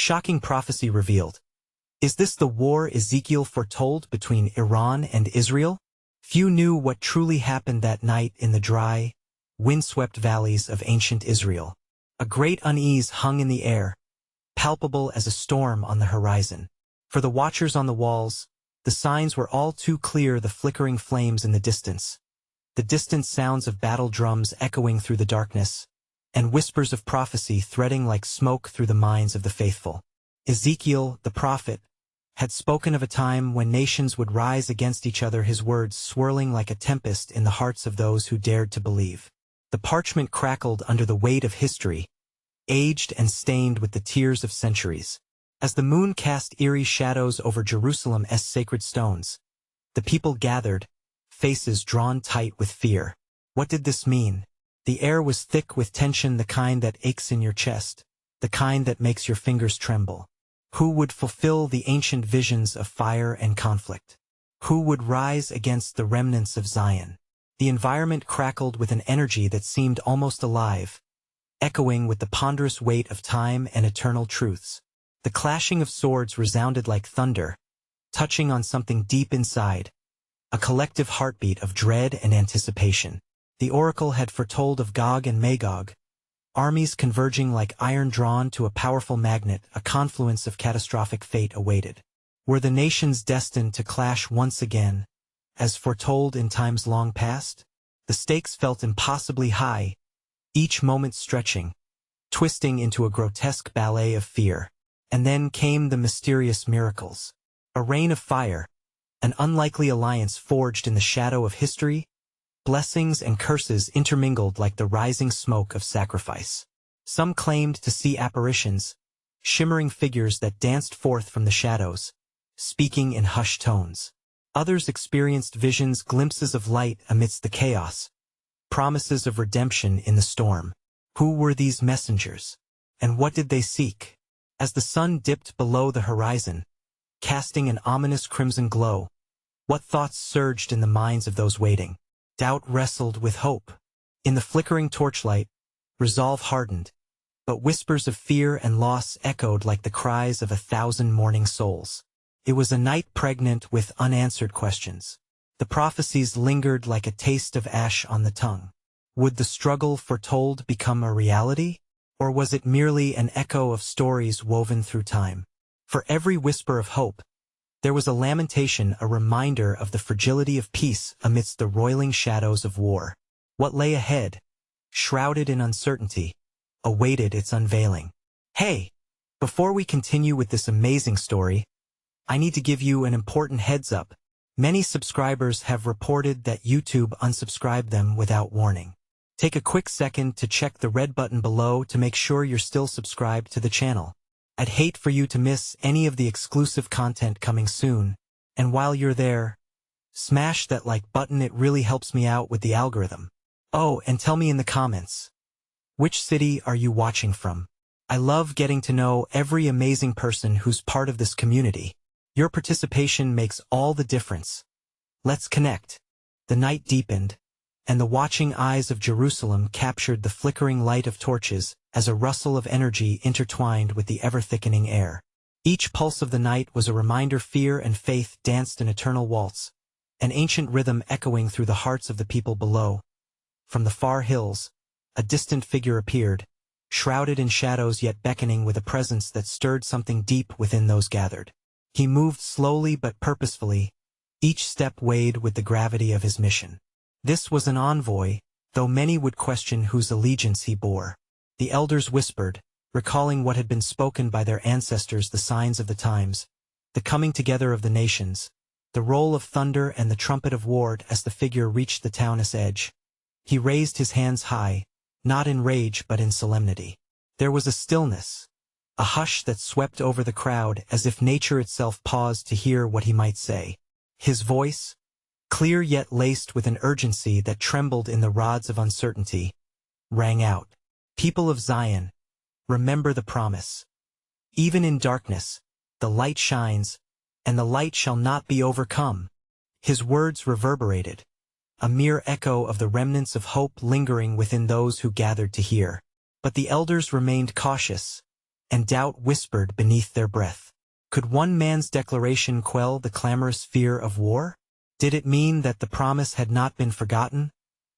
Shocking prophecy revealed. Is this the war Ezekiel foretold between Iran and Israel? Few knew what truly happened that night in the dry, windswept valleys of ancient Israel. A great unease hung in the air, palpable as a storm on the horizon. For the watchers on the walls, the signs were all too clear: the flickering flames in the distance, the distant sounds of battle drums echoing through the darkness, and whispers of prophecy threading like smoke through the minds of the faithful. Ezekiel, the prophet, had spoken of a time when nations would rise against each other, his words swirling like a tempest in the hearts of those who dared to believe. The parchment crackled under the weight of history, aged and stained with the tears of centuries. As the moon cast eerie shadows over Jerusalem's sacred stones, the people gathered, faces drawn tight with fear. What did this mean? The air was thick with tension, the kind that aches in your chest, the kind that makes your fingers tremble. Who would fulfill the ancient visions of fire and conflict? Who would rise against the remnants of Zion? The environment crackled with an energy that seemed almost alive, echoing with the ponderous weight of time and eternal truths. The clashing of swords resounded like thunder, touching on something deep inside, a collective heartbeat of dread and anticipation. The oracle had foretold of Gog and Magog, armies converging like iron drawn to a powerful magnet. A confluence of catastrophic fate awaited. Were the nations destined to clash once again, as foretold in times long past? The stakes felt impossibly high, each moment stretching, twisting into a grotesque ballet of fear. And then came the mysterious miracles. A rain of fire, an unlikely alliance forged in the shadow of history. Blessings and curses intermingled like the rising smoke of sacrifice. Some claimed to see apparitions, shimmering figures that danced forth from the shadows, speaking in hushed tones. Others experienced visions, glimpses of light amidst the chaos, promises of redemption in the storm. Who were these messengers? And what did they seek? As the sun dipped below the horizon, casting an ominous crimson glow, what thoughts surged in the minds of those waiting? Doubt wrestled with hope. In the flickering torchlight, resolve hardened, but whispers of fear and loss echoed like the cries of 1,000 mourning souls. It was a night pregnant with unanswered questions. The prophecies lingered like a taste of ash on the tongue. Would the struggle foretold become a reality? Or was it merely an echo of stories woven through time? For every whisper of hope, there was a lamentation, a reminder of the fragility of peace amidst the roiling shadows of war. What lay ahead, shrouded in uncertainty, awaited its unveiling. Hey! Before we continue with this amazing story, I need to give you an important heads up. Many subscribers have reported that YouTube unsubscribed them without warning. Take a quick second to check the red button below to make sure you're still subscribed to the channel. I'd hate for you to miss any of the exclusive content coming soon. And while you're there, smash that like button, it really helps me out with the algorithm. Oh, and tell me in the comments, which city are you watching from? I love getting to know every amazing person who's part of this community. Your participation makes all the difference. Let's connect. The night deepened, and the watching eyes of Jerusalem captured the flickering light of torches as a rustle of energy intertwined with the ever-thickening air. Each pulse of the night was a reminder. Fear and faith danced an eternal waltz, an ancient rhythm echoing through the hearts of the people below. From the far hills, a distant figure appeared, shrouded in shadows yet beckoning with a presence that stirred something deep within those gathered. He moved slowly but purposefully, each step weighed with the gravity of his mission. This was an envoy, though many would question whose allegiance he bore. The elders whispered, recalling what had been spoken by their ancestors, the signs of the times, the coming together of the nations, the roll of thunder and the trumpet of war. As the figure reached the town's edge, he raised his hands high, not in rage but in solemnity. There was a stillness, a hush that swept over the crowd as if nature itself paused to hear what he might say. His voice, clear yet laced with an urgency that trembled in the rods of uncertainty, rang out. People of Zion, remember the promise. Even in darkness, the light shines, and the light shall not be overcome. His words reverberated, a mere echo of the remnants of hope lingering within those who gathered to hear. But the elders remained cautious, and doubt whispered beneath their breath. Could one man's declaration quell the clamorous fear of war? Did it mean that the promise had not been forgotten,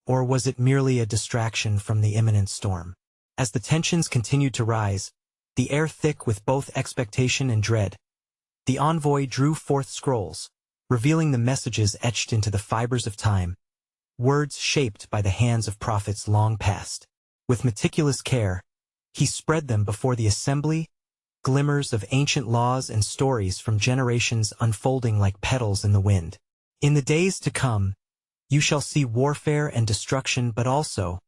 or was it merely a distraction from the imminent storm? As the tensions continued to rise, the air thick with both expectation and dread, the envoy drew forth scrolls, revealing the messages etched into the fibers of time, words shaped by the hands of prophets long past. With meticulous care, he spread them before the assembly, glimmers of ancient laws and stories from generations unfolding like petals in the wind. In the days to come, you shall see warfare and destruction, but also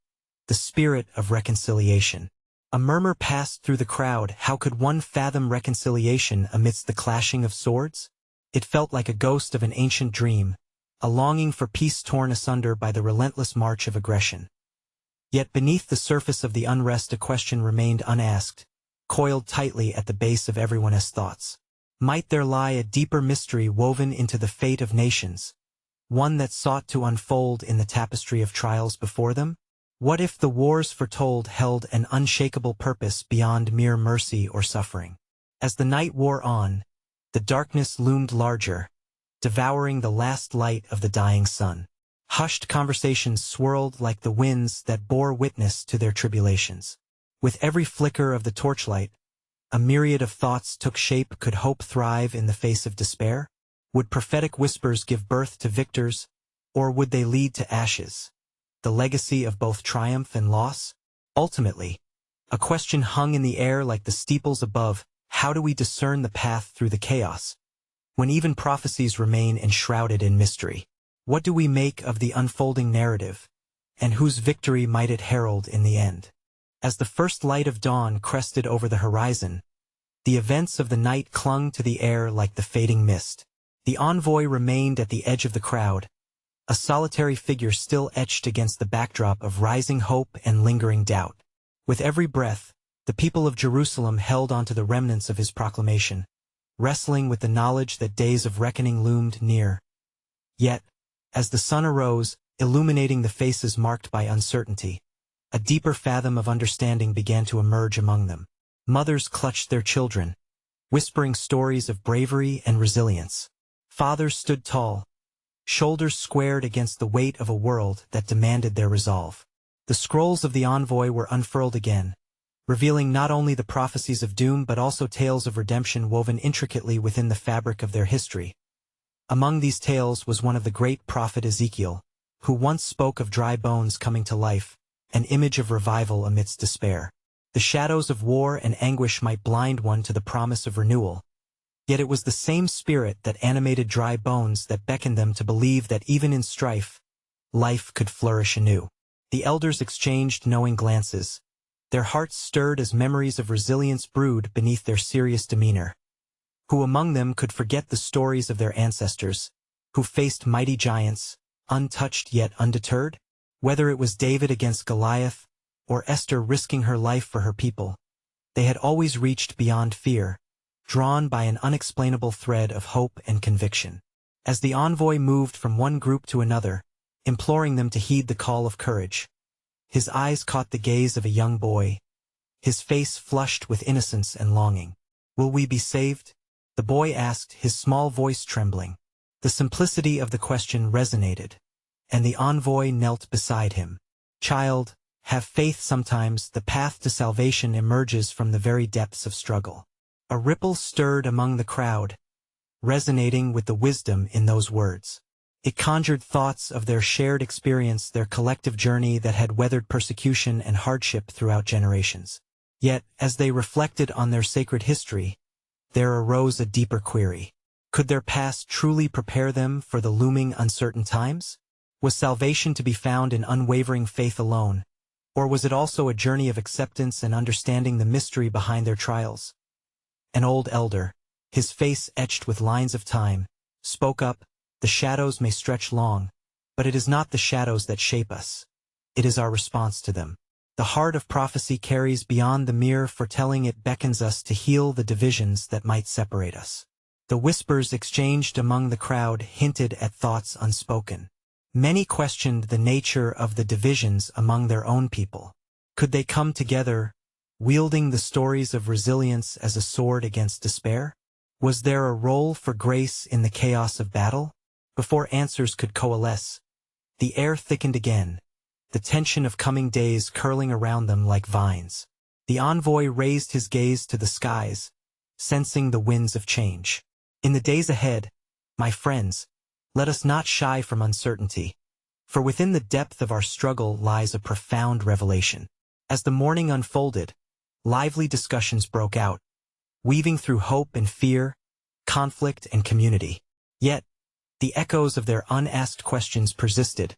the spirit of reconciliation. A murmur passed through the crowd. How could one fathom reconciliation amidst the clashing of swords? It felt like a ghost of an ancient dream, a longing for peace torn asunder by the relentless march of aggression. Yet beneath the surface of the unrest a question remained unasked, coiled tightly at the base of everyone's thoughts. Might there lie a deeper mystery woven into the fate of nations, one that sought to unfold in the tapestry of trials before them? What if the wars foretold held an unshakable purpose beyond mere mercy or suffering? As the night wore on, the darkness loomed larger, devouring the last light of the dying sun. Hushed conversations swirled like the winds that bore witness to their tribulations. With every flicker of the torchlight, a myriad of thoughts took shape. Could hope thrive in the face of despair? Would prophetic whispers give birth to victors, or would they lead to ashes, the legacy of both triumph and loss? Ultimately, a question hung in the air like the steeples above: how do we discern the path through the chaos, when even prophecies remain enshrouded in mystery? What do we make of the unfolding narrative, and whose victory might it herald in the end? As the first light of dawn crested over the horizon, the events of the night clung to the air like the fading mist. The envoy remained at the edge of the crowd, a solitary figure still etched against the backdrop of rising hope and lingering doubt. With every breath, the people of Jerusalem held onto the remnants of his proclamation, wrestling with the knowledge that days of reckoning loomed near. Yet, as the sun arose, illuminating the faces marked by uncertainty, a deeper fathom of understanding began to emerge among them. Mothers clutched their children, whispering stories of bravery and resilience. Fathers stood tall, shoulders squared against the weight of a world that demanded their resolve. The scrolls of the envoy were unfurled again, revealing not only the prophecies of doom but also tales of redemption woven intricately within the fabric of their history. Among these tales was one of the great prophet Ezekiel, who once spoke of dry bones coming to life, an image of revival amidst despair. The shadows of war and anguish might blind one to the promise of renewal, yet it was the same spirit that animated dry bones that beckoned them to believe that even in strife, life could flourish anew. The elders exchanged knowing glances, their hearts stirred as memories of resilience brewed beneath their serious demeanor. Who among them could forget the stories of their ancestors, who faced mighty giants, untouched yet undeterred? Whether it was David against Goliath, or Esther risking her life for her people, they had always reached beyond fear, drawn by an unexplainable thread of hope and conviction. As the envoy moved from one group to another, imploring them to heed the call of courage, his eyes caught the gaze of a young boy, his face flushed with innocence and longing. "Will we be saved?" the boy asked, his small voice trembling. The simplicity of the question resonated, and the envoy knelt beside him. "Child, have faith. Sometimes the path to salvation emerges from the very depths of struggle." A ripple stirred among the crowd, resonating with the wisdom in those words. It conjured thoughts of their shared experience, their collective journey that had weathered persecution and hardship throughout generations. Yet, as they reflected on their sacred history, there arose a deeper query. Could their past truly prepare them for the looming uncertain times? Was salvation to be found in unwavering faith alone, or was it also a journey of acceptance and understanding the mystery behind their trials? An old elder, his face etched with lines of time, spoke up, "The shadows may stretch long, but it is not the shadows that shape us. It is our response to them. The heart of prophecy carries beyond the mere foretelling. It beckons us to heal the divisions that might separate us." The whispers exchanged among the crowd hinted at thoughts unspoken. Many questioned the nature of the divisions among their own people. Could they come together, wielding the stories of resilience as a sword against despair? Was there a role for grace in the chaos of battle? Before answers could coalesce, the air thickened again, the tension of coming days curling around them like vines. The envoy raised his gaze to the skies, sensing the winds of change. In the days ahead, my friends, let us not shy from uncertainty, for within the depth of our struggle lies a profound revelation. As the morning unfolded, lively discussions broke out, weaving through hope and fear, conflict and community. Yet, the echoes of their unasked questions persisted,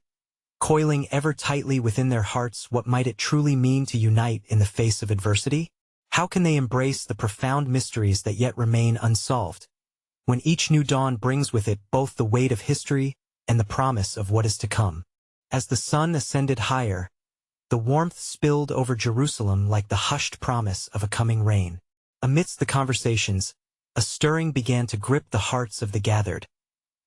coiling ever tightly within their hearts. What might it truly mean to unite in the face of adversity? How can they embrace the profound mysteries that yet remain unsolved, when each new dawn brings with it both the weight of history and the promise of what is to come? As the sun ascended higher, the warmth spilled over Jerusalem like the hushed promise of a coming rain. Amidst the conversations, a stirring began to grip the hearts of the gathered,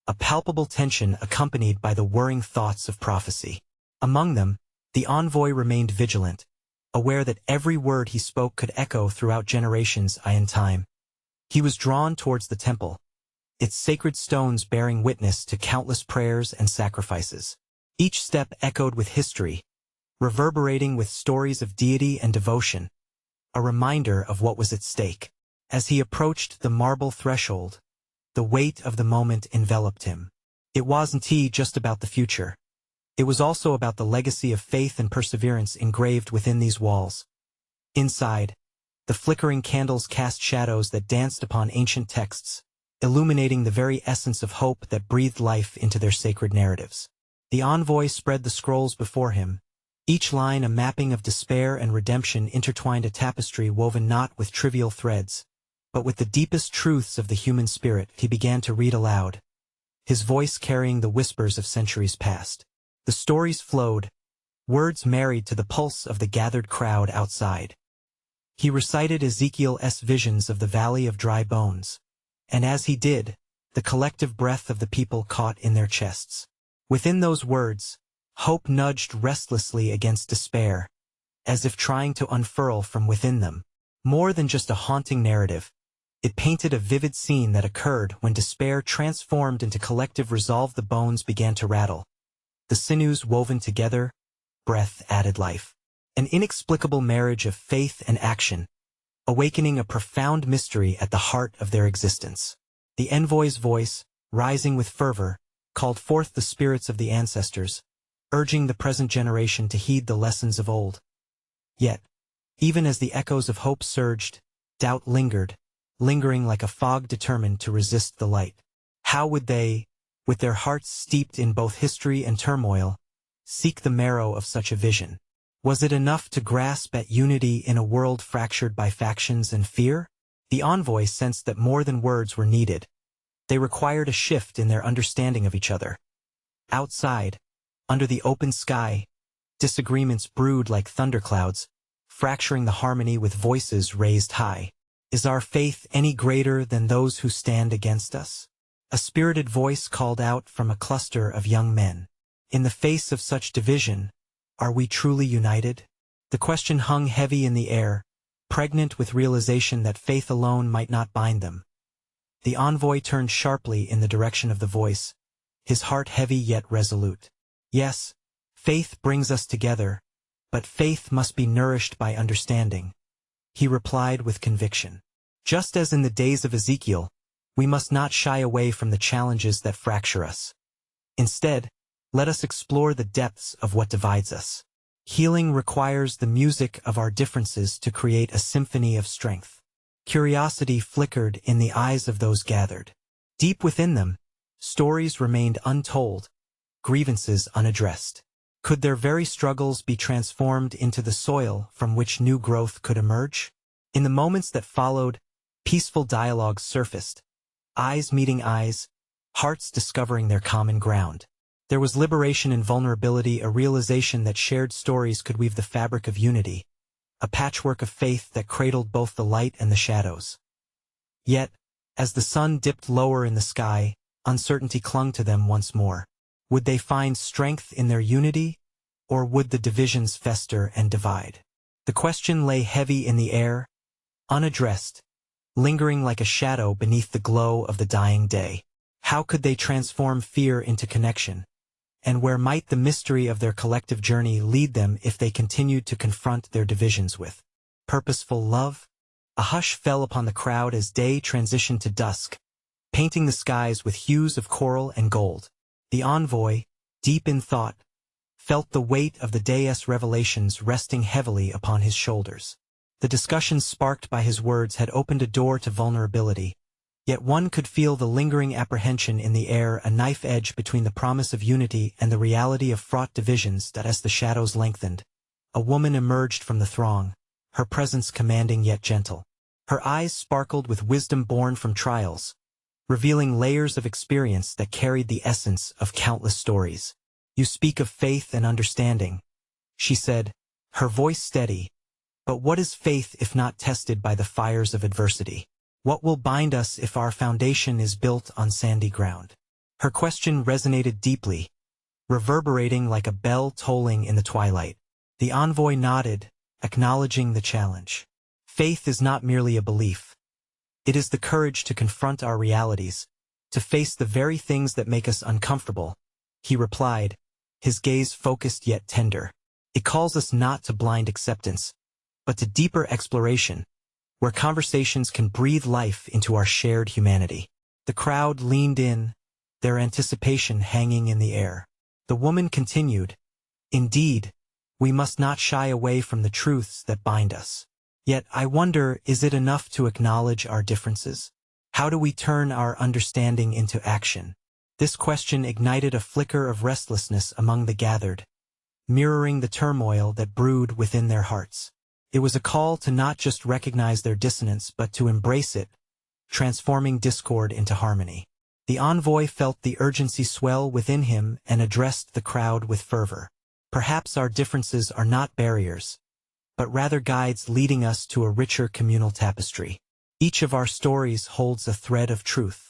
a palpable tension accompanied by the whirring thoughts of prophecy. Among them, the envoy remained vigilant, aware that every word he spoke could echo throughout generations and time. He was drawn towards the temple, its sacred stones bearing witness to countless prayers and sacrifices. Each step echoed with history, reverberating with stories of deity and devotion, a reminder of what was at stake. As he approached the marble threshold, the weight of the moment enveloped him. It wasn't just about the future. It was also about the legacy of faith and perseverance engraved within these walls. Inside, the flickering candles cast shadows that danced upon ancient texts, illuminating the very essence of hope that breathed life into their sacred narratives. The envoy spread the scrolls before him, each line a mapping of despair and redemption, intertwined, a tapestry woven not with trivial threads, but with the deepest truths of the human spirit. He began to read aloud, his voice carrying the whispers of centuries past. The stories flowed, words married to the pulse of the gathered crowd outside. He recited Ezekiel's visions of the valley of dry bones, and as he did, the collective breath of the people caught in their chests. Within those words, hope nudged restlessly against despair, as if trying to unfurl from within them. More than just a haunting narrative, it painted a vivid scene that occurred when despair transformed into collective resolve. The bones began to rattle, the sinews woven together, breath added life. An inexplicable marriage of faith and action, awakening a profound mystery at the heart of their existence. The envoy's voice, rising with fervor, called forth the spirits of the ancestors, urging the present generation to heed the lessons of old. Yet, even as the echoes of hope surged, doubt lingered, lingering like a fog determined to resist the light. How would they, with their hearts steeped in both history and turmoil, seek the marrow of such a vision? Was it enough to grasp at unity in a world fractured by factions and fear? The envoy sensed that more than words were needed. They required a shift in their understanding of each other. Outside, under the open sky, disagreements brewed like thunderclouds, fracturing the harmony with voices raised high. Is our faith any greater than those who stand against us? A spirited voice called out from a cluster of young men. In the face of such division, are we truly united? The question hung heavy in the air, pregnant with realization that faith alone might not bind them. The envoy turned sharply in the direction of the voice, his heart heavy yet resolute. Yes, faith brings us together, but faith must be nourished by understanding, he replied with conviction. Just as in the days of Ezekiel, we must not shy away from the challenges that fracture us. Instead, let us explore the depths of what divides us. Healing requires the music of our differences to create a symphony of strength. Curiosity flickered in the eyes of those gathered. Deep within them, stories remained untold, grievances unaddressed. Could their very struggles be transformed into the soil from which new growth could emerge? In the moments that followed, peaceful dialogues surfaced, eyes meeting eyes, hearts discovering their common ground. There was liberation in vulnerability, a realization that shared stories could weave the fabric of unity, a patchwork of faith that cradled both the light and the shadows. Yet, as the sun dipped lower in the sky, uncertainty clung to them once more. Would they find strength in their unity, or would the divisions fester and divide? The question lay heavy in the air, unaddressed, lingering like a shadow beneath the glow of the dying day. How could they transform fear into connection? And where might the mystery of their collective journey lead them if they continued to confront their divisions with purposeful love? A hush fell upon the crowd as day transitioned to dusk, painting the skies with hues of coral and gold. The envoy, deep in thought, felt the weight of the day's revelations resting heavily upon his shoulders. The discussion sparked by his words had opened a door to vulnerability, yet one could feel the lingering apprehension in the air, a knife edge between the promise of unity and the reality of fraught divisions that as the shadows lengthened, a woman emerged from the throng, her presence commanding yet gentle. Her eyes sparkled with wisdom born from trials, revealing layers of experience that carried the essence of countless stories. "You speak of faith and understanding," she said, her voice steady. "But what is faith if not tested by the fires of adversity? What will bind us if our foundation is built on sandy ground?" Her question resonated deeply, reverberating like a bell tolling in the twilight. The envoy nodded, acknowledging the challenge. Faith is not merely a belief. It is the courage to confront our realities, to face the very things that make us uncomfortable, he replied, his gaze focused yet tender. It calls us not to blind acceptance, but to deeper exploration, where conversations can breathe life into our shared humanity. The crowd leaned in, their anticipation hanging in the air. The woman continued, "Indeed, we must not shy away from the truths that bind us. Yet I wonder, is it enough to acknowledge our differences? How do we turn our understanding into action?" This question ignited a flicker of restlessness among the gathered, mirroring the turmoil that brewed within their hearts. It was a call to not just recognize their dissonance but to embrace it, transforming discord into harmony. The envoy felt the urgency swell within him and addressed the crowd with fervor. "Perhaps our differences are not barriers, but rather guides leading us to a richer communal tapestry. Each of our stories holds a thread of truth.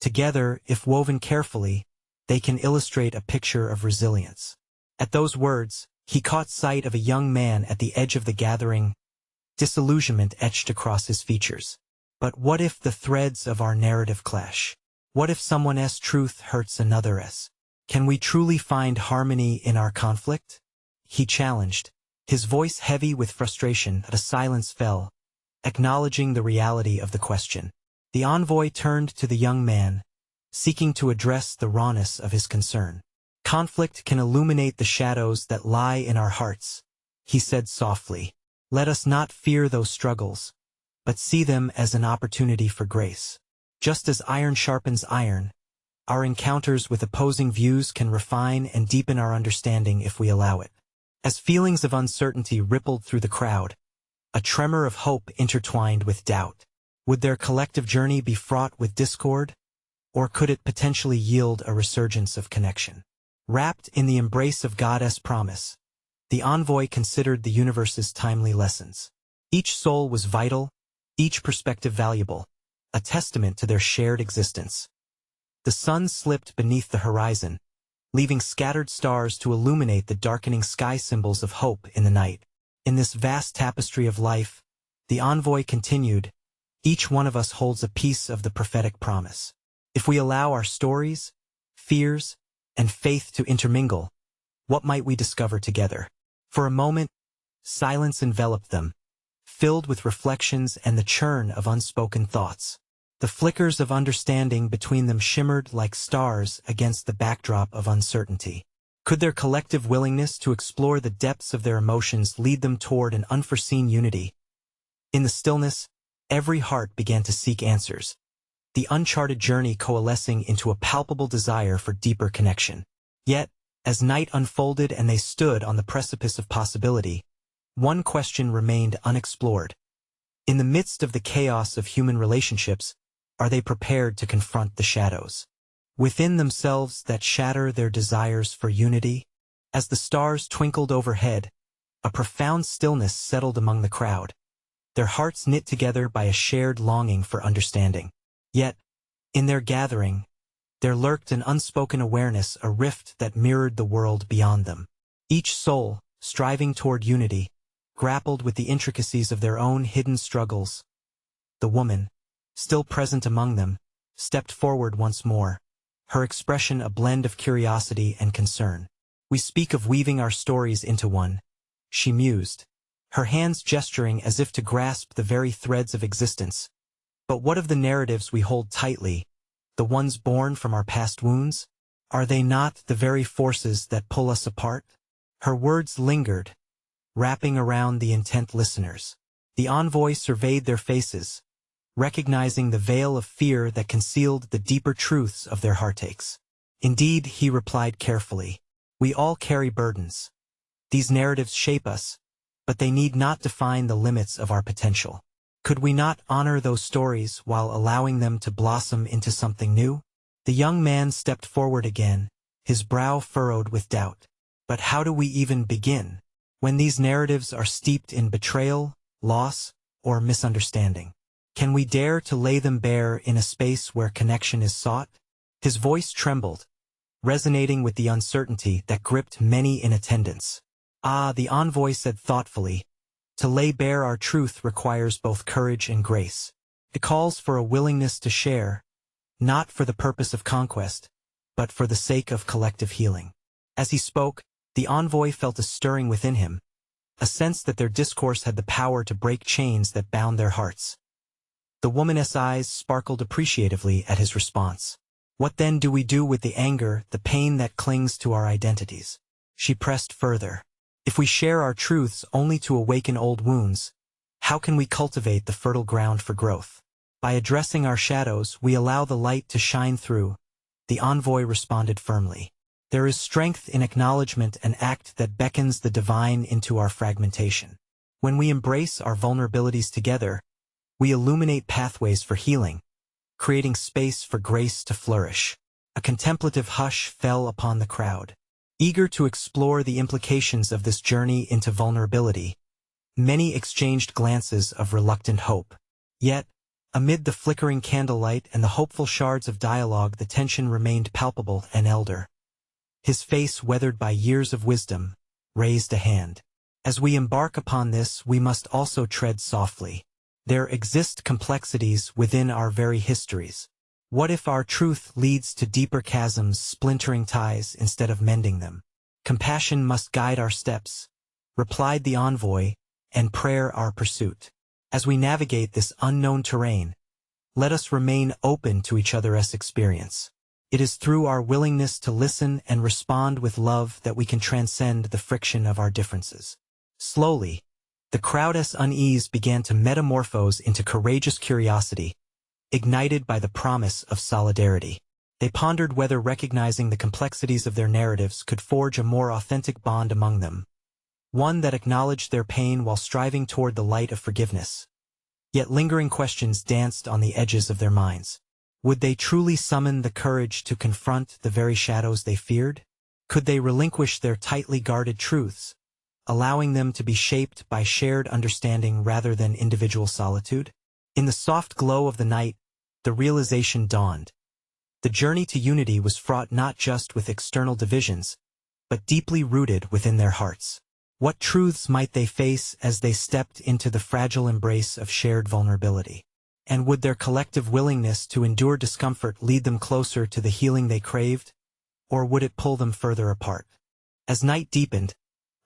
Together, if woven carefully, they can illustrate a picture of resilience." At those words, he caught sight of a young man at the edge of the gathering, disillusionment etched across his features. "But what if the threads of our narrative clash? What if someone's truth hurts another's? Can we truly find harmony in our conflict?" he challenged, his voice heavy with frustration. A silence fell, acknowledging the reality of the question. The envoy turned to the young man, seeking to address the rawness of his concern. "Conflict can illuminate the shadows that lie in our hearts," he said softly. "Let us not fear those struggles, but see them as an opportunity for grace. Just as iron sharpens iron, our encounters with opposing views can refine and deepen our understanding if we allow it." As feelings of uncertainty rippled through the crowd, a tremor of hope intertwined with doubt. Would their collective journey be fraught with discord, or could it potentially yield a resurgence of connection? Wrapped in the embrace of God's promise, the envoy considered the universe's timely lessons. Each soul was vital, each perspective valuable, a testament to their shared existence. The sun slipped beneath the horizon, leaving scattered stars to illuminate the darkening sky, symbols of hope in the night. In this vast tapestry of life, the envoy continued, each one of us holds a piece of the prophetic promise. If we allow our stories, fears, and faith to intermingle, what might we discover together? For a moment, silence enveloped them, filled with reflections and the churn of unspoken thoughts. The flickers of understanding between them shimmered like stars against the backdrop of uncertainty. Could their collective willingness to explore the depths of their emotions lead them toward an unforeseen unity? In the stillness, every heart began to seek answers, the uncharted journey coalescing into a palpable desire for deeper connection. Yet, as night unfolded and they stood on the precipice of possibility, one question remained unexplored. In the midst of the chaos of human relationships, are they prepared to confront the shadows within themselves that shatter their desires for unity? As the stars twinkled overhead, a profound stillness settled among the crowd, their hearts knit together by a shared longing for understanding. Yet, in their gathering, there lurked an unspoken awareness, a rift that mirrored the world beyond them. Each soul, striving toward unity, grappled with the intricacies of their own hidden struggles. The woman, still present among them, stepped forward once more, her expression a blend of curiosity and concern. "We speak of weaving our stories into one," she mused, her hands gesturing as if to grasp the very threads of existence. "But what of the narratives we hold tightly, the ones born from our past wounds? Are they not the very forces that pull us apart?" Her words lingered, wrapping around the intent listeners. The envoy surveyed their faces, recognizing the veil of fear that concealed the deeper truths of their heartaches. "Indeed," he replied carefully, "we all carry burdens. These narratives shape us, but they need not define the limits of our potential. Could we not honor those stories while allowing them to blossom into something new?" The young man stepped forward again, his brow furrowed with doubt. "But how do we even begin, when these narratives are steeped in betrayal, loss, or misunderstanding? Can we dare to lay them bare in a space where connection is sought?" His voice trembled, resonating with the uncertainty that gripped many in attendance. "Ah," the envoy said thoughtfully, "to lay bare our truth requires both courage and grace. It calls for a willingness to share, not for the purpose of conquest, but for the sake of collective healing." As he spoke, the envoy felt a stirring within him, a sense that their discourse had the power to break chains that bound their hearts. The woman's eyes sparkled appreciatively at his response. "What then do we do with the anger, the pain that clings to our identities?" She pressed further. "If we share our truths only to awaken old wounds, how can we cultivate the fertile ground for growth? By addressing our shadows, we allow the light to shine through," the envoy responded firmly. "There is strength in acknowledgement, an act that beckons the divine into our fragmentation. When we embrace our vulnerabilities together, we illuminate pathways for healing, creating space for grace to flourish." A contemplative hush fell upon the crowd. Eager to explore the implications of this journey into vulnerability, many exchanged glances of reluctant hope. Yet, amid the flickering candlelight and the hopeful shards of dialogue, the tension remained palpable. An elder, his face weathered by years of wisdom, raised a hand. "As we embark upon this, we must also tread softly. There exist complexities within our very histories. What if our truth leads to deeper chasms, splintering ties instead of mending them? Compassion must guide our steps," replied the envoy, "and prayer our pursuit. As we navigate this unknown terrain, let us remain open to each other's experience. It is through our willingness to listen and respond with love that we can transcend the friction of our differences." Slowly, the crowd's unease began to metamorphose into courageous curiosity, ignited by the promise of solidarity. They pondered whether recognizing the complexities of their narratives could forge a more authentic bond among them, one that acknowledged their pain while striving toward the light of forgiveness. Yet lingering questions danced on the edges of their minds. Would they truly summon the courage to confront the very shadows they feared? Could they relinquish their tightly guarded truths, allowing them to be shaped by shared understanding rather than individual solitude? In the soft glow of the night, the realization dawned. The journey to unity was fraught not just with external divisions, but deeply rooted within their hearts. What truths might they face as they stepped into the fragile embrace of shared vulnerability? And would their collective willingness to endure discomfort lead them closer to the healing they craved, or would it pull them further apart? As night deepened,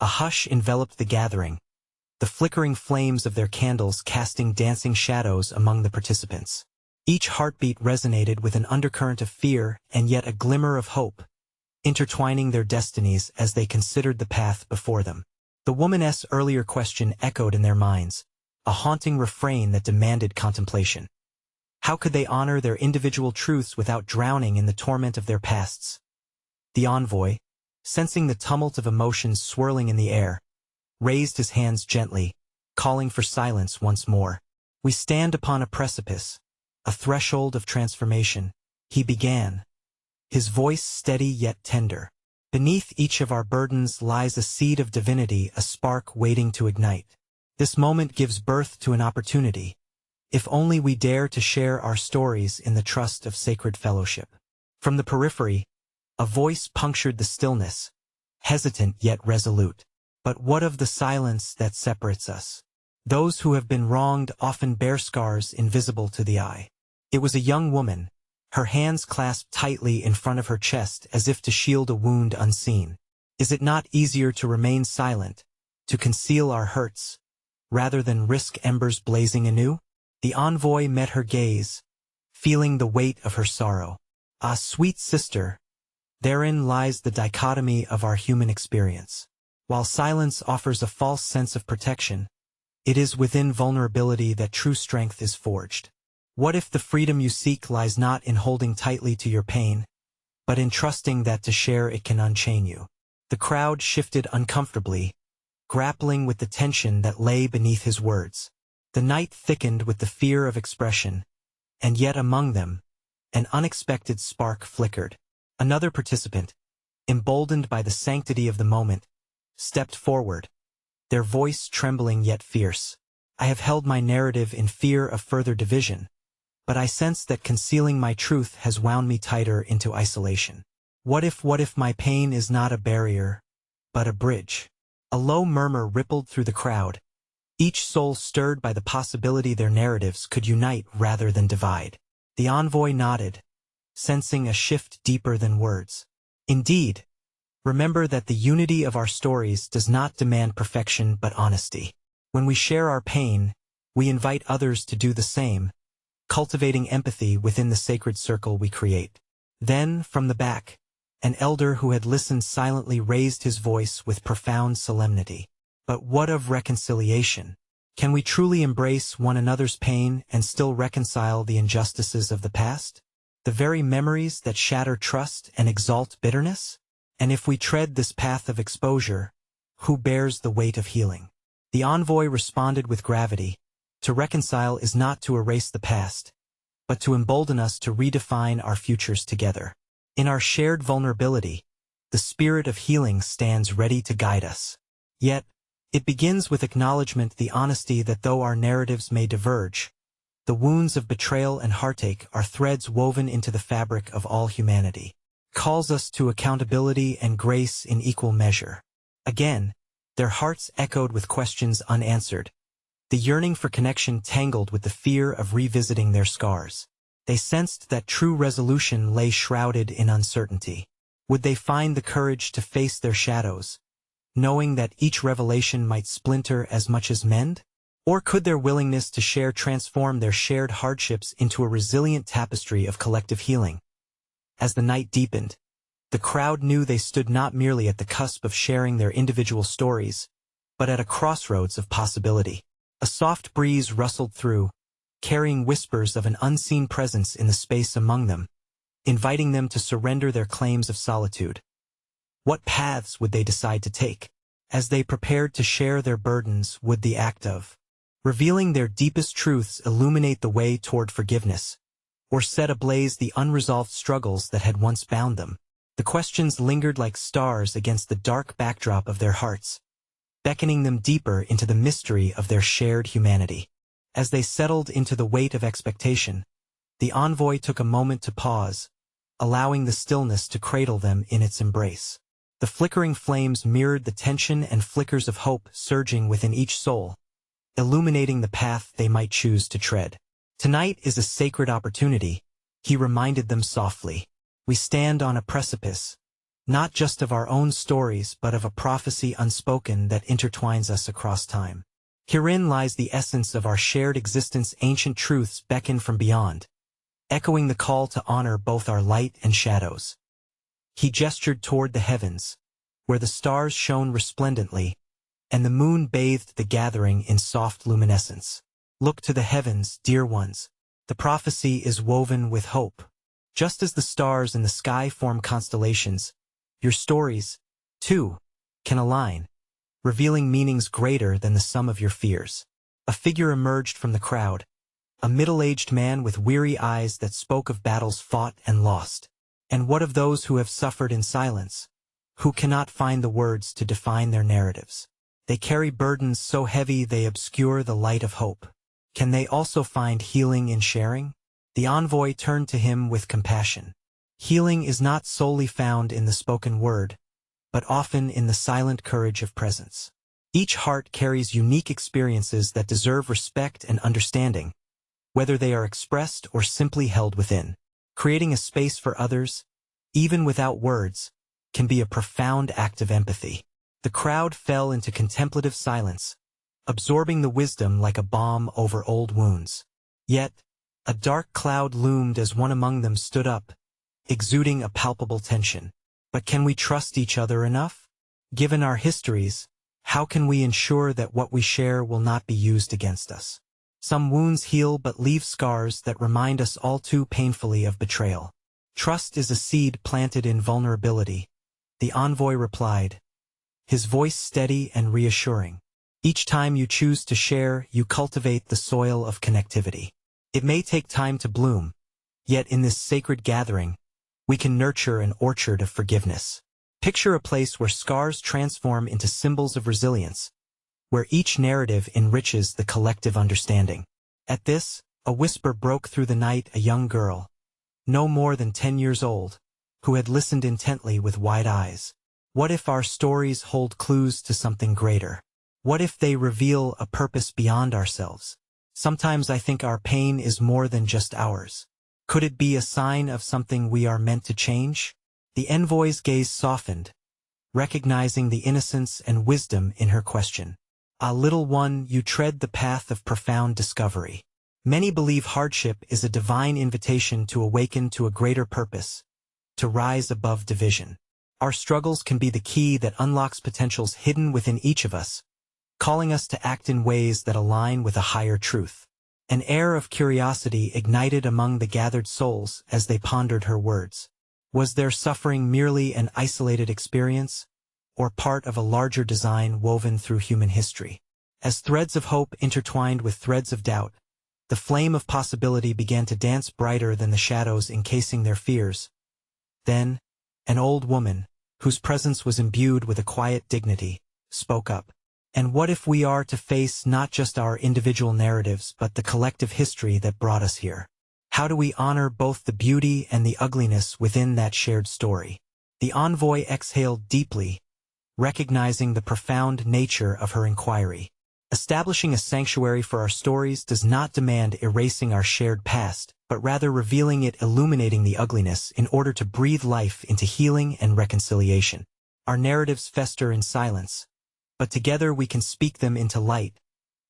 a hush enveloped the gathering, the flickering flames of their candles casting dancing shadows among the participants. Each heartbeat resonated with an undercurrent of fear and yet a glimmer of hope, intertwining their destinies as they considered the path before them. The woman's earlier question echoed in their minds, a haunting refrain that demanded contemplation. How could they honor their individual truths without drowning in the torment of their pasts? The envoy, sensing the tumult of emotions swirling in the air, raised his hands gently, calling for silence once more. "We stand upon a precipice, a threshold of transformation," he began, his voice steady yet tender. "Beneath each of our burdens lies a seed of divinity, a spark waiting to ignite. This moment gives birth to an opportunity, if only we dare to share our stories in the trust of sacred fellowship." From the periphery, a voice punctured the stillness, hesitant yet resolute. But what of the silence that separates us? Those who have been wronged often bear scars invisible to the eye. It was a young woman, her hands clasped tightly in front of her chest as if to shield a wound unseen. Is it not easier to remain silent, to conceal our hurts, rather than risk embers blazing anew? The envoy met her gaze, feeling the weight of her sorrow. Ah, sweet sister, therein lies the dichotomy of our human experience. While silence offers a false sense of protection, it is within vulnerability that true strength is forged. What if the freedom you seek lies not in holding tightly to your pain, but in trusting that to share it can unchain you? The crowd shifted uncomfortably, grappling with the tension that lay beneath his words. The night thickened with the fear of expression, and yet among them, an unexpected spark flickered. Another participant, emboldened by the sanctity of the moment, stepped forward, their voice trembling yet fierce. I have held my narrative in fear of further division, but I sense that concealing my truth has wound me tighter into isolation. What if my pain is not a barrier, but a bridge? A low murmur rippled through the crowd, each soul stirred by the possibility their narratives could unite rather than divide. The envoy nodded, sensing a shift deeper than words. Indeed, remember that the unity of our stories does not demand perfection but honesty. When we share our pain, we invite others to do the same, cultivating empathy within the sacred circle we create. Then, from the back, an elder who had listened silently raised his voice with profound solemnity. But what of reconciliation? Can we truly embrace one another's pain and still reconcile the injustices of the past? The very memories that shatter trust and exalt bitterness? And if we tread this path of exposure, who bears the weight of healing? The envoy responded with gravity. To reconcile is not to erase the past, but to embolden us to redefine our futures together. In our shared vulnerability, the spirit of healing stands ready to guide us. Yet, it begins with acknowledgement, the honesty that though our narratives may diverge, the wounds of betrayal and heartache are threads woven into the fabric of all humanity. Calls us to accountability and grace in equal measure. Again, their hearts echoed with questions unanswered, the yearning for connection tangled with the fear of revisiting their scars. They sensed that true resolution lay shrouded in uncertainty. Would they find the courage to face their shadows, knowing that each revelation might splinter as much as mend? Or could their willingness to share transform their shared hardships into a resilient tapestry of collective healing? As the night deepened, the crowd knew they stood not merely at the cusp of sharing their individual stories, but at a crossroads of possibility. A soft breeze rustled through, carrying whispers of an unseen presence in the space among them, inviting them to surrender their claims of solitude. What paths would they decide to take? As they prepared to share their burdens, would the act of revealing their deepest truths illuminate the way toward forgiveness, or set ablaze the unresolved struggles that had once bound them? The questions lingered like stars against the dark backdrop of their hearts, beckoning them deeper into the mystery of their shared humanity. As they settled into the weight of expectation, the envoy took a moment to pause, allowing the stillness to cradle them in its embrace. The flickering flames mirrored the tension and flickers of hope surging within each soul, illuminating the path they might choose to tread. Tonight is a sacred opportunity, he reminded them softly. We stand on a precipice, not just of our own stories but of a prophecy unspoken that intertwines us across time. Herein lies the essence of our shared existence. Ancient truths beckon from beyond, echoing the call to honor both our light and shadows. He gestured toward the heavens, where the stars shone resplendently, and the moon bathed the gathering in soft luminescence. Look to the heavens, dear ones. The prophecy is woven with hope. Just as the stars in the sky form constellations, your stories, too, can align, revealing meanings greater than the sum of your fears. A figure emerged from the crowd, a middle-aged man with weary eyes that spoke of battles fought and lost. And what of those who have suffered in silence, who cannot find the words to define their narratives? They carry burdens so heavy they obscure the light of hope. Can they also find healing in sharing? The envoy turned to him with compassion. Healing is not solely found in the spoken word, but often in the silent courage of presence. Each heart carries unique experiences that deserve respect and understanding, whether they are expressed or simply held within. Creating a space for others, even without words, can be a profound act of empathy. The crowd fell into contemplative silence, absorbing the wisdom like a balm over old wounds. Yet, a dark cloud loomed as one among them stood up, exuding a palpable tension. But can we trust each other enough? Given our histories, how can we ensure that what we share will not be used against us? Some wounds heal but leave scars that remind us all too painfully of betrayal. Trust is a seed planted in vulnerability, the envoy replied, his voice steady and reassuring. Each time you choose to share, you cultivate the soil of connectivity. It may take time to bloom, yet in this sacred gathering, we can nurture an orchard of forgiveness. Picture a place where scars transform into symbols of resilience, where each narrative enriches the collective understanding. At this, a whisper broke through the night. A young girl, no more than 10 years old, who had listened intently with wide eyes. What if our stories hold clues to something greater? What if they reveal a purpose beyond ourselves? Sometimes I think our pain is more than just ours. Could it be a sign of something we are meant to change? The envoy's gaze softened, recognizing the innocence and wisdom in her question. Ah, little one, you tread the path of profound discovery. Many believe hardship is a divine invitation to awaken to a greater purpose, to rise above division. Our struggles can be the key that unlocks potentials hidden within each of us, calling us to act in ways that align with a higher truth. An air of curiosity ignited among the gathered souls as they pondered her words. Was their suffering merely an isolated experience, or part of a larger design woven through human history? As threads of hope intertwined with threads of doubt, the flame of possibility began to dance brighter than the shadows encasing their fears. Then, an old woman, whose presence was imbued with a quiet dignity, spoke up. And what if we are to face not just our individual narratives but the collective history that brought us here? How do we honor both the beauty and the ugliness within that shared story? The envoy exhaled deeply, recognizing the profound nature of her inquiry. Establishing a sanctuary for our stories does not demand erasing our shared past, but rather revealing it, illuminating the ugliness in order to breathe life into healing and reconciliation. Our narratives fester in silence, but together we can speak them into light,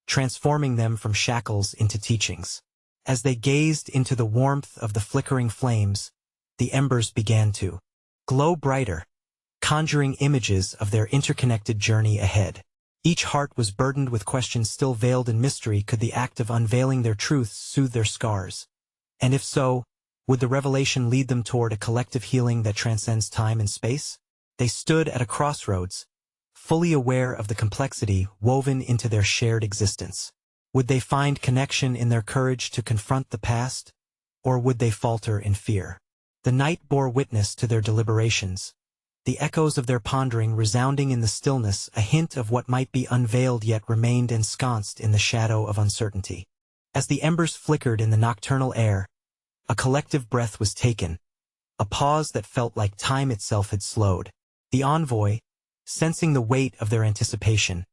transforming them from shackles into teachings. As they gazed into the warmth of the flickering flames, the embers began to glow brighter, conjuring images of their interconnected journey ahead. Each heart was burdened with questions still veiled in mystery. Could the act of unveiling their truths soothe their scars? And if so, would the revelation lead them toward a collective healing that transcends time and space? They stood at a crossroads, fully aware of the complexity woven into their shared existence. Would they find connection in their courage to confront the past, or would they falter in fear? The night bore witness to their deliberations, the echoes of their pondering resounding in the stillness. A hint of what might be unveiled yet remained ensconced in the shadow of uncertainty. As the embers flickered in the nocturnal air, a collective breath was taken, a pause that felt like time itself had slowed. The envoy, sensing the weight of their anticipation,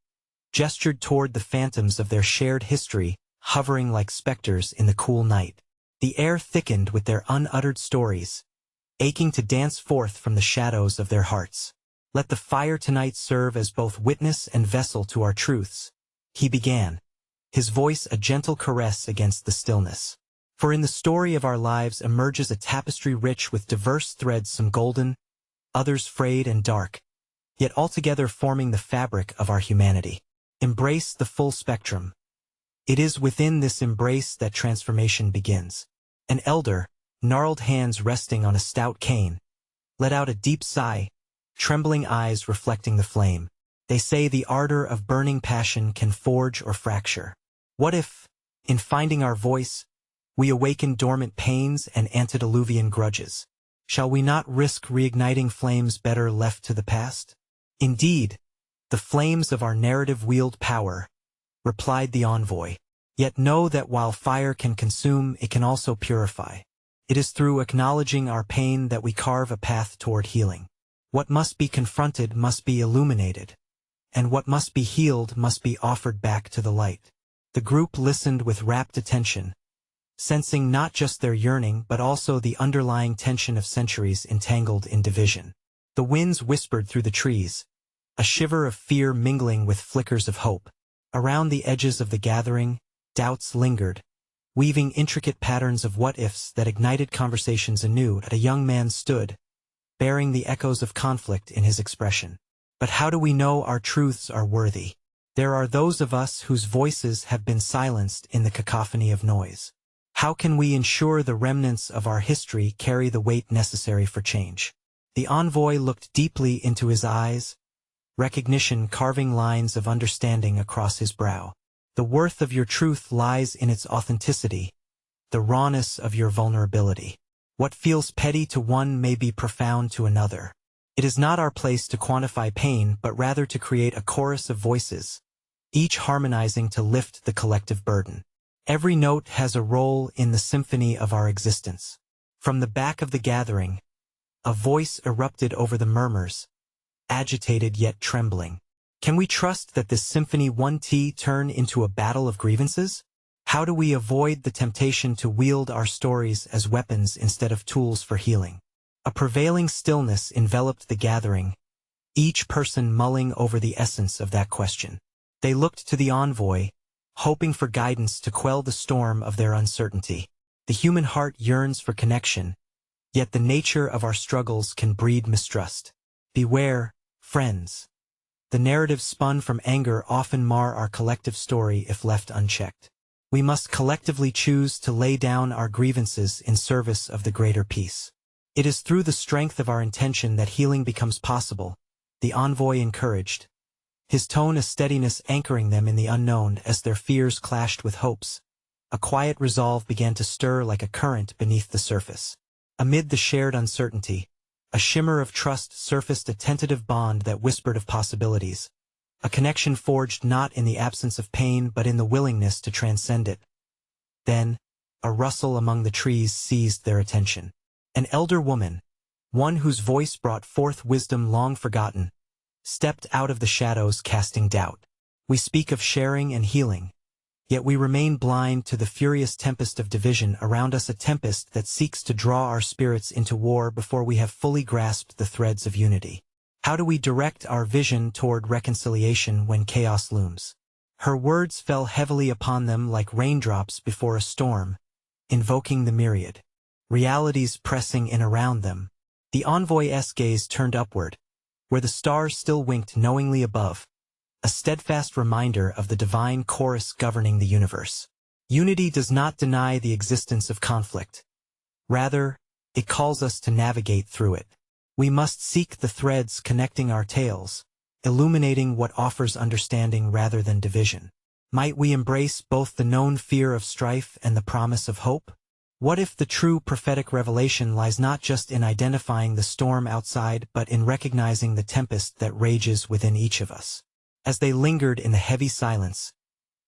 gestured toward the phantoms of their shared history, hovering like specters in the cool night. The air thickened with their unuttered stories, aching to dance forth from the shadows of their hearts. Let the fire tonight serve as both witness and vessel to our truths, he began, his voice a gentle caress against the stillness. For in the story of our lives emerges a tapestry rich with diverse threads, some golden, others frayed and dark, yet altogether forming the fabric of our humanity. Embrace the full spectrum. It is within this embrace that transformation begins. An elder, gnarled hands resting on a stout cane, let out a deep sigh, trembling eyes reflecting the flame. They say the ardor of burning passion can forge or fracture. What if, in finding our voice, we awaken dormant pains and antediluvian grudges? Shall we not risk reigniting flames better left to the past? Indeed, the flames of our narrative wield power, replied the envoy. Yet know that while fire can consume, it can also purify. It is through acknowledging our pain that we carve a path toward healing. What must be confronted must be illuminated, and what must be healed must be offered back to the light. The group listened with rapt attention, sensing not just their yearning but also the underlying tension of centuries entangled in division. The winds whispered through the trees, a shiver of fear mingling with flickers of hope. Around the edges of the gathering, doubts lingered, weaving intricate patterns of what-ifs that ignited conversations anew. A young man stood, bearing the echoes of conflict in his expression. But how do we know our truths are worthy? There are those of us whose voices have been silenced in the cacophony of noise. How can we ensure the remnants of our history carry the weight necessary for change? The envoy looked deeply into his eyes, recognition carving lines of understanding across his brow. The worth of your truth lies in its authenticity, the rawness of your vulnerability. What feels petty to one may be profound to another. It is not our place to quantify pain but rather to create a chorus of voices, each harmonizing to lift the collective burden. Every note has a role in the symphony of our existence. From the back of the gathering, a voice erupted over the murmurs, agitated yet trembling. Can we trust that this symphony won't turn into a battle of grievances? How do we avoid the temptation to wield our stories as weapons instead of tools for healing? A prevailing stillness enveloped the gathering, each person mulling over the essence of that question. They looked to the envoy, hoping for guidance to quell the storm of their uncertainty. The human heart yearns for connection, yet the nature of our struggles can breed mistrust. Beware, friends. The narratives spun from anger often mar our collective story if left unchecked. We must collectively choose to lay down our grievances in service of the greater peace. It is through the strength of our intention that healing becomes possible, the envoy encouraged, his tone a steadiness anchoring them in the unknown as their fears clashed with hopes. A quiet resolve began to stir like a current beneath the surface. Amid the shared uncertainty, a shimmer of trust surfaced, a tentative bond that whispered of possibilities, a connection forged not in the absence of pain but in the willingness to transcend it. Then, a rustle among the trees seized their attention. An elder woman, one whose voice brought forth wisdom long forgotten, stepped out of the shadows casting doubt. We speak of sharing and healing, yet we remain blind to the furious tempest of division around us, a tempest that seeks to draw our spirits into war before we have fully grasped the threads of unity. How do we direct our vision toward reconciliation when chaos looms? Her words fell heavily upon them like raindrops before a storm, invoking the myriad realities pressing in around them. The envoy's gaze turned upward, where the stars still winked knowingly above, a steadfast reminder of the divine chorus governing the universe. Unity does not deny the existence of conflict. Rather, it calls us to navigate through it. We must seek the threads connecting our tales, illuminating what offers understanding rather than division. Might we embrace both the known fear of strife and the promise of hope? What if the true prophetic revelation lies not just in identifying the storm outside but in recognizing the tempest that rages within each of us? As they lingered in the heavy silence,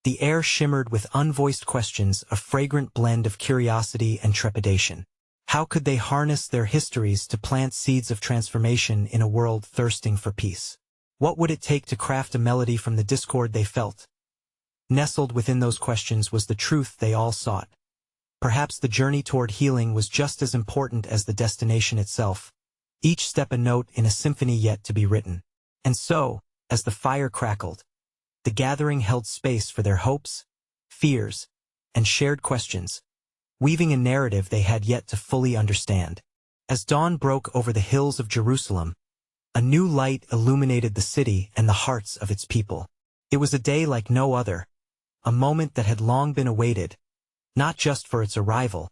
the air shimmered with unvoiced questions, a fragrant blend of curiosity and trepidation. How could they harness their histories to plant seeds of transformation in a world thirsting for peace? What would it take to craft a melody from the discord they felt? Nestled within those questions was the truth they all sought. Perhaps the journey toward healing was just as important as the destination itself, each step a note in a symphony yet to be written. And so, as the fire crackled, the gathering held space for their hopes, fears, and shared questions, weaving a narrative they had yet to fully understand. As dawn broke over the hills of Jerusalem, a new light illuminated the city and the hearts of its people. It was a day like no other, a moment that had long been awaited, not just for its arrival,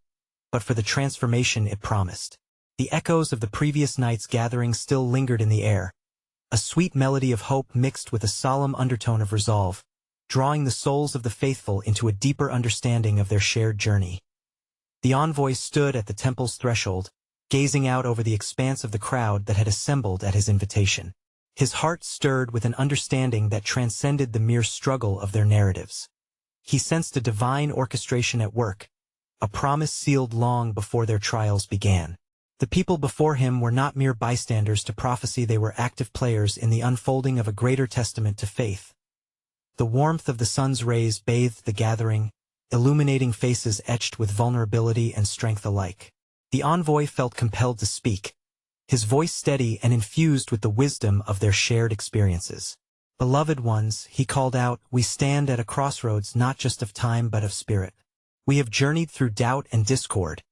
but for the transformation it promised. The echoes of the previous night's gathering still lingered in the air, a sweet melody of hope mixed with a solemn undertone of resolve, drawing the souls of the faithful into a deeper understanding of their shared journey. The envoy stood at the temple's threshold, gazing out over the expanse of the crowd that had assembled at his invitation. His heart stirred with an understanding that transcended the mere struggle of their narratives. He sensed a divine orchestration at work, a promise sealed long before their trials began. The people before him were not mere bystanders to prophecy, they were active players in the unfolding of a greater testament to faith. The warmth of the sun's rays bathed the gathering, illuminating faces etched with vulnerability and strength alike. The envoy felt compelled to speak, his voice steady and infused with the wisdom of their shared experiences. "Beloved ones," he called out, "we stand at a crossroads not just of time but of spirit. We have journeyed through doubt and discord,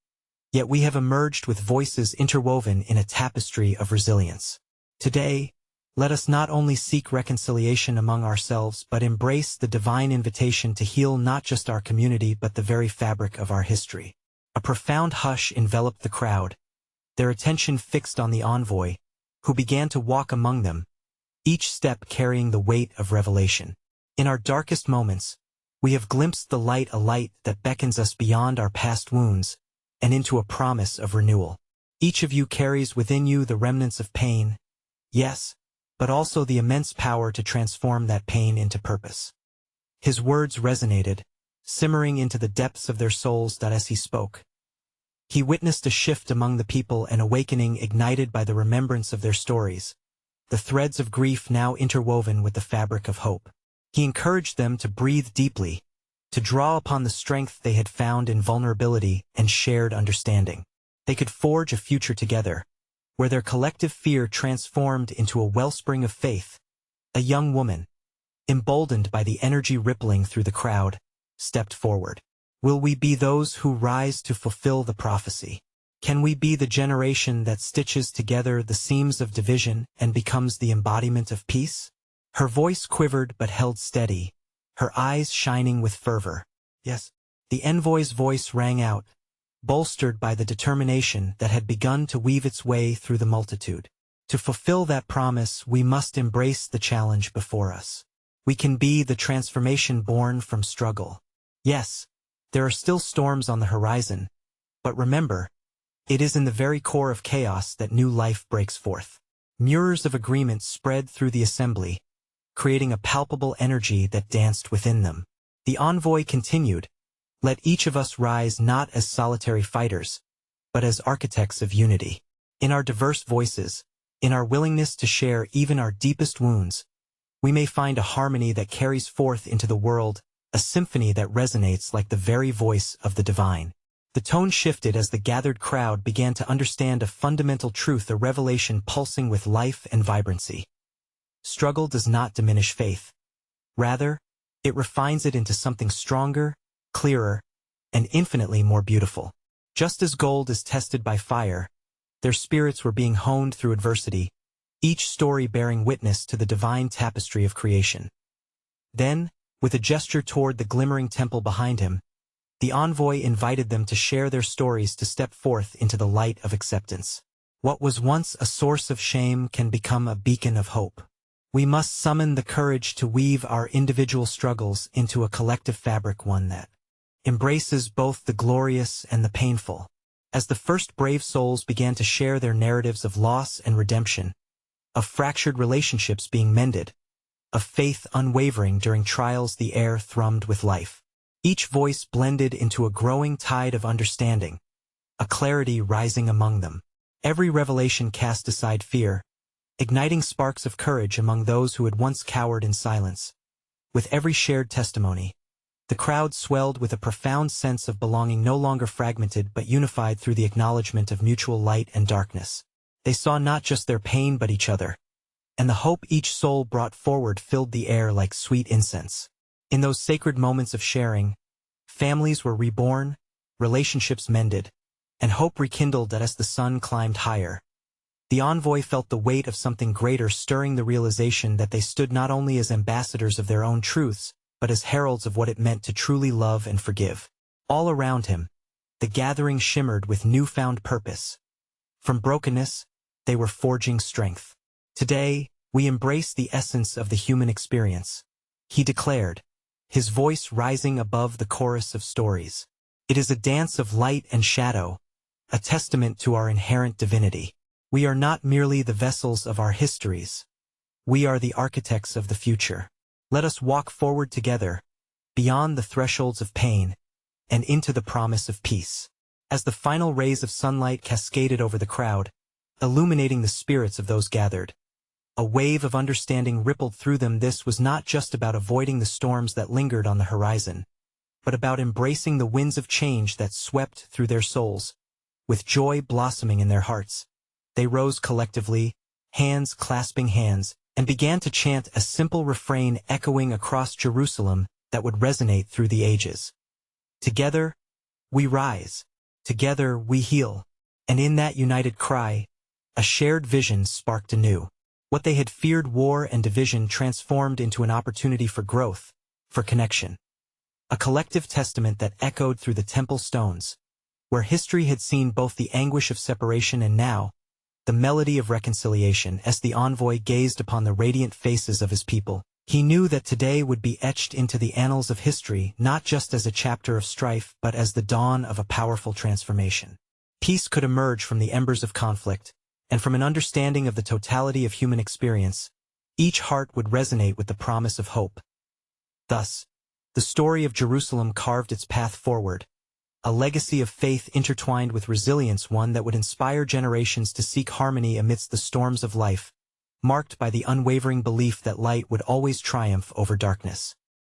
yet we have emerged with voices interwoven in a tapestry of resilience. Today, let us not only seek reconciliation among ourselves but embrace the divine invitation to heal not just our community but the very fabric of our history." A profound hush enveloped the crowd, their attention fixed on the envoy, who began to walk among them, each step carrying the weight of revelation. In our darkest moments, we have glimpsed the light, a light that beckons us beyond our past wounds and into a promise of renewal. Each of you carries within you the remnants of pain, yes, but also the immense power to transform that pain into purpose. His words resonated, simmering into the depths of their souls. As he spoke, he witnessed a shift among the people, an awakening ignited by the remembrance of their stories, the threads of grief now interwoven with the fabric of hope. He encouraged them to breathe deeply, to draw upon the strength they had found in vulnerability and shared understanding. They could forge a future together, where their collective fear transformed into a wellspring of faith. A young woman, emboldened by the energy rippling through the crowd, stepped forward. "Will we be those who rise to fulfill the prophecy? Can we be the generation that stitches together the seams of division and becomes the embodiment of peace?" Her voice quivered but held steady, her eyes shining with fervor. Yes, the envoy's voice rang out, bolstered by the determination that had begun to weave its way through the multitude. To fulfill that promise, we must embrace the challenge before us. We can be the transformation born from struggle. Yes, there are still storms on the horizon, but remember, it is in the very core of chaos that new life breaks forth. Mirrors of agreement spread through the assembly, creating a palpable energy that danced within them. The envoy continued, "Let each of us rise not as solitary fighters, but as architects of unity. In our diverse voices, in our willingness to share even our deepest wounds, we may find a harmony that carries forth into the world, a symphony that resonates like the very voice of the divine." The tone shifted as the gathered crowd began to understand a fundamental truth, a revelation pulsing with life and vibrancy. Struggle does not diminish faith. Rather, it refines it into something stronger, clearer, and infinitely more beautiful. Just as gold is tested by fire, their spirits were being honed through adversity, each story bearing witness to the divine tapestry of creation. Then, with a gesture toward the glimmering temple behind him, the envoy invited them to share their stories, to step forth into the light of acceptance. What was once a source of shame can become a beacon of hope. We must summon the courage to weave our individual struggles into a collective fabric, one that embraces both the glorious and the painful. As the first brave souls began to share their narratives of loss and redemption, of fractured relationships being mended, of faith unwavering during trials, the air thrummed with life. Each voice blended into a growing tide of understanding, a clarity rising among them. Every revelation cast aside fear, igniting sparks of courage among those who had once cowered in silence. With every shared testimony, the crowd swelled with a profound sense of belonging, no longer fragmented but unified through the acknowledgement of mutual light and darkness. They saw not just their pain but each other, and the hope each soul brought forward filled the air like sweet incense. In those sacred moments of sharing, families were reborn, relationships mended, and hope rekindled. As the sun climbed higher, the envoy felt the weight of something greater stirring, the realization that they stood not only as ambassadors of their own truths, but as heralds of what it meant to truly love and forgive. All around him, the gathering shimmered with newfound purpose. From brokenness, they were forging strength. "Today, we embrace the essence of the human experience," he declared, his voice rising above the chorus of stories. "It is a dance of light and shadow, a testament to our inherent divinity. We are not merely the vessels of our histories. We are the architects of the future. Let us walk forward together, beyond the thresholds of pain, and into the promise of peace." As the final rays of sunlight cascaded over the crowd, illuminating the spirits of those gathered, a wave of understanding rippled through them. This was not just about avoiding the storms that lingered on the horizon, but about embracing the winds of change that swept through their souls. With joy blossoming in their hearts, they rose collectively, hands clasping hands, and began to chant a simple refrain echoing across Jerusalem that would resonate through the ages. Together, we rise. Together, we heal. And in that united cry, a shared vision sparked anew. What they had feared, war and division, transformed into an opportunity for growth, for connection. A collective testament that echoed through the temple stones, where history had seen both the anguish of separation and now, the melody of reconciliation. As the envoy gazed upon the radiant faces of his people, he knew that today would be etched into the annals of history, not just as a chapter of strife, but as the dawn of a powerful transformation. Peace could emerge from the embers of conflict, and from an understanding of the totality of human experience, each heart would resonate with the promise of hope. Thus, the story of Jerusalem carved its path forward, a legacy of faith intertwined with resilience, one that would inspire generations to seek harmony amidst the storms of life, marked by the unwavering belief that light would always triumph over darkness.